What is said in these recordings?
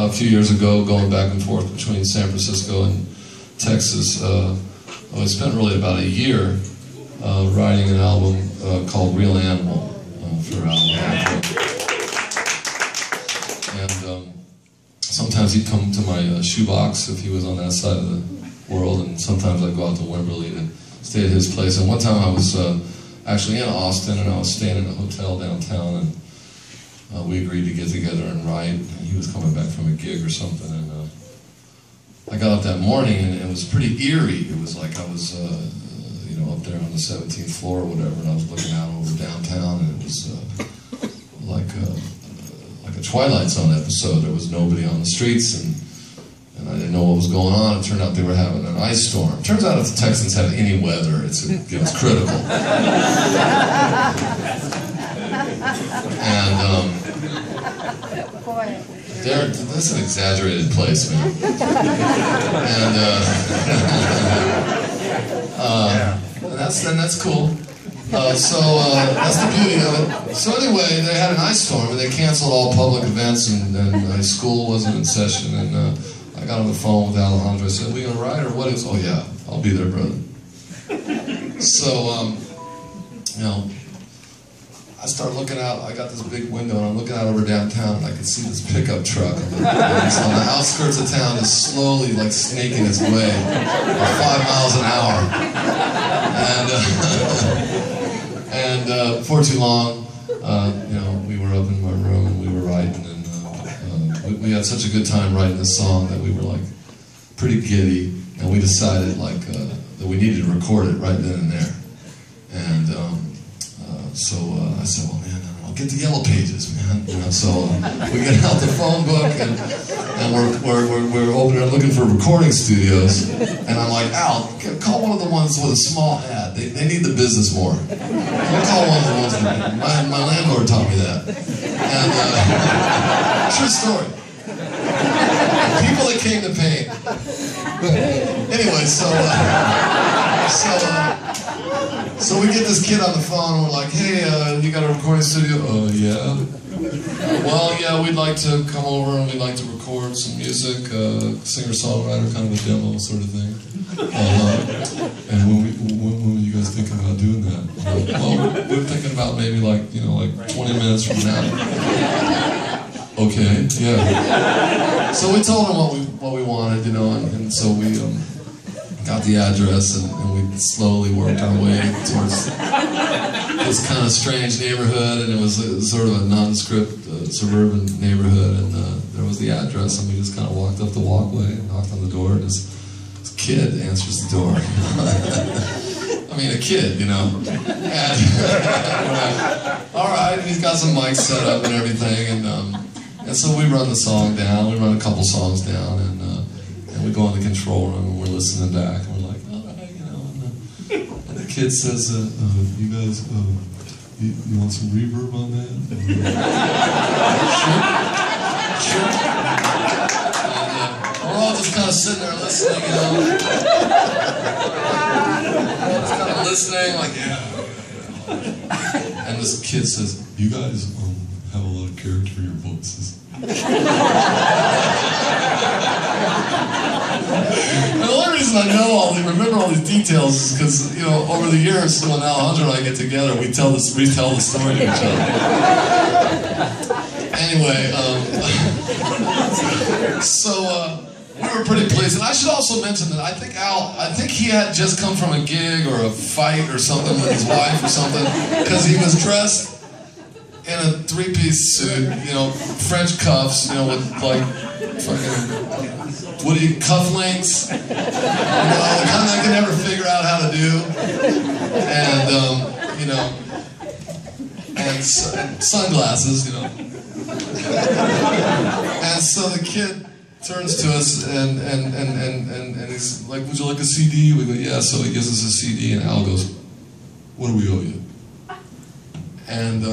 a few years ago, going back and forth between San Francisco and Texas. I spent really about a year writing an album called Real Animal for Abbey. And sometimes he'd come to my shoebox if he was on that side of the world, and sometimes I'd go out to Wimberley to stay at his place. And one time I was actually in Austin, and I was staying in a hotel downtown, and we agreed to get together and write. And he was coming back from a gig or something, and I got up that morning, and it was pretty eerie. It was like I was, you know, up there on the 17th floor or whatever, and I was looking out over downtown, and it was like a Twilight Zone episode. There was nobody on the streets, and I didn't know what was going on. It turned out they were having an ice storm. Turns out if the Texans have any weather, it's critical. And that's an exaggerated place, man. And that's cool. So that's the beauty of it. So anyway, they had an ice storm, and they canceled all public events, and my school wasn't in session, and I got on the phone with Alejandro. I said, "We gonna ride or what?" He goes, "Oh yeah, I'll be there, brother." So you know, I start looking out. I got this big window, and I'm looking out over downtown, and I can see this pickup truck on the outskirts of town, is slowly like snaking its way at 5 miles an hour. And before too long, you know, we were up in my room and we were writing, and we had such a good time writing this song that we were like pretty giddy, and we decided like that we needed to record it right then and there. And so I said, "Well, man, I'll get the Yellow Pages, man." You know, so we get out the phone book, and we're opening, looking for recording studios. And I'm like, "Al, call one of the ones with a small ad. They need the business more. I'll call one of the ones that my landlord taught me that." And true story. People that came to paint. Anyway, so we get this kid on the phone, and we're like, "Hey, you got a recording studio?" Yeah. "Well, yeah, we'd like to come over and we'd like to record some music, singer-songwriter, kind of a demo sort of thing. And when were you guys thinking about doing that?" "Well, we're thinking about maybe like 20 minutes from now." "Okay, yeah." So we told him what we wanted, you know, and so we got the address, and we slowly worked our way towards this kind of strange neighborhood, and it was sort of a nondescript suburban neighborhood, and there was the address, and we just kind of walked up the walkway and knocked on the door, and this kid answers the door. I mean, a kid, you know. And all right, he's got some mics set up and everything, and so we run the song down. We run a couple songs down, and we go in the control room, and we're listening back, and we're like, "All right, you know." And the kid says, "You guys, you want some reverb on that?" Sure. And we're all just kind of sitting there listening, you know. Just kind of listening, like, yeah. And this kid says, "You guys have a lot of character for your voices." And the only reason I remember all these details is because, you know, over the years when Alejandro and I get together, we retell the story to each other. Anyway, so we were pretty pleased. And I should also mention that I think he had just come from a gig or a fight or something with his wife or something, because he was dressed in a three-piece suit, you know, French cuffs, you know, with like fucking cufflinks, you know, the kind I could never figure out how to do, and you know, and sunglasses, you know. And so the kid turns to us and he's like, "Would you like a CD?" We go, "Yeah." So he gives us a CD, and Al goes, "What do we owe you?" And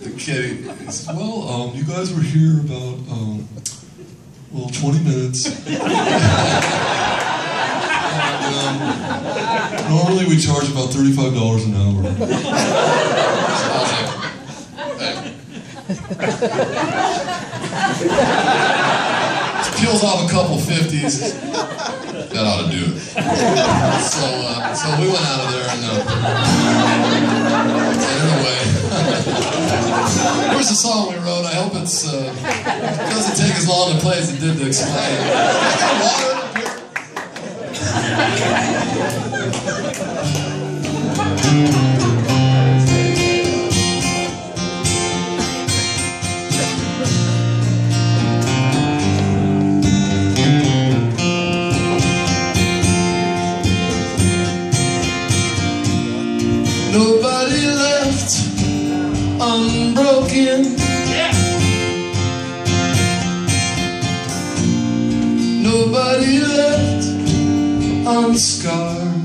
the kid, he says, "Well, you guys were here about, 20 minutes. And, normally we charge about $35 an hour." So I was like, "Hey." kills off a couple 50s. That ought to do it. So we went out of there and anyway, here's the song we wrote. I hope it's doesn't take as long to play as it did to explain. Nobody left unbroken. Nobody left unscarred.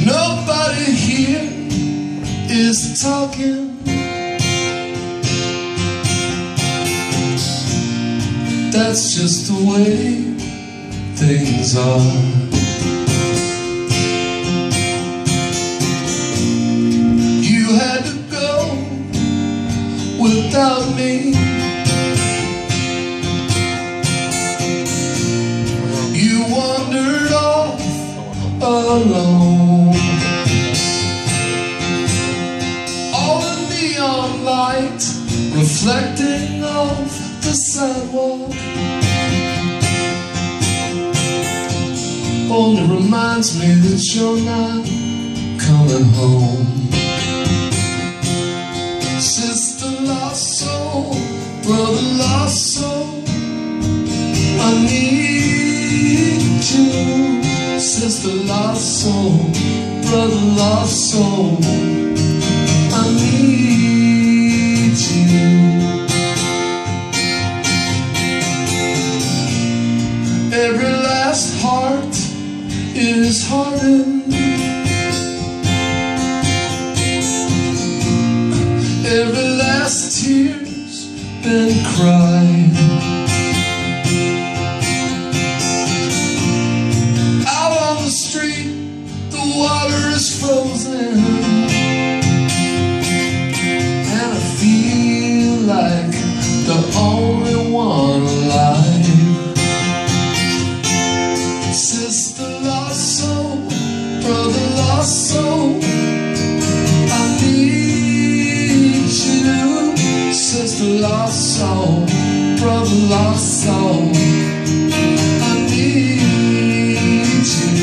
Nobody here is talking. That's just the way things are. You had to go without me. You wandered off alone. All the neon light reflecting off the sidewalk only reminds me that you're not coming home. Sister lost soul, brother lost soul, I need you. Sister lost soul, brother lost soul, I need you. Every last heart is hardened. Every last tear's been cried. Out on the street, the water is frozen, and I feel like the only one alive. Sister lost soul, brother lost soul, I need you. Sister lost soul, brother lost soul, I need you.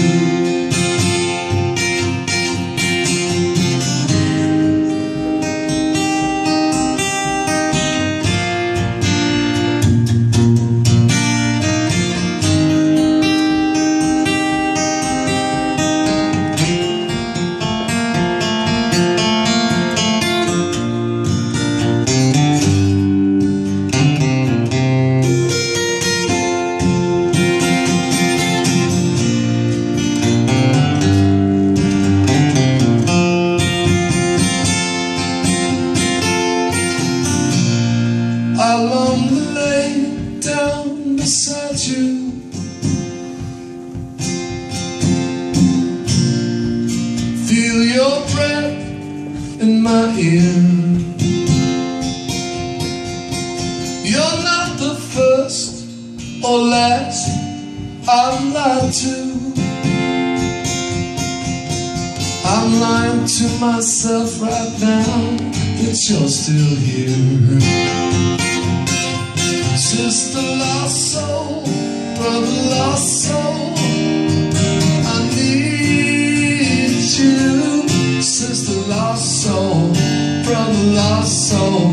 I long to lay down beside you, feel your breath in my ear. You're not the first or last I've lied to. I'm lying to myself right now that you're still here. Sister lost soul, brother lost soul, I need you. Sister lost soul, brother lost soul,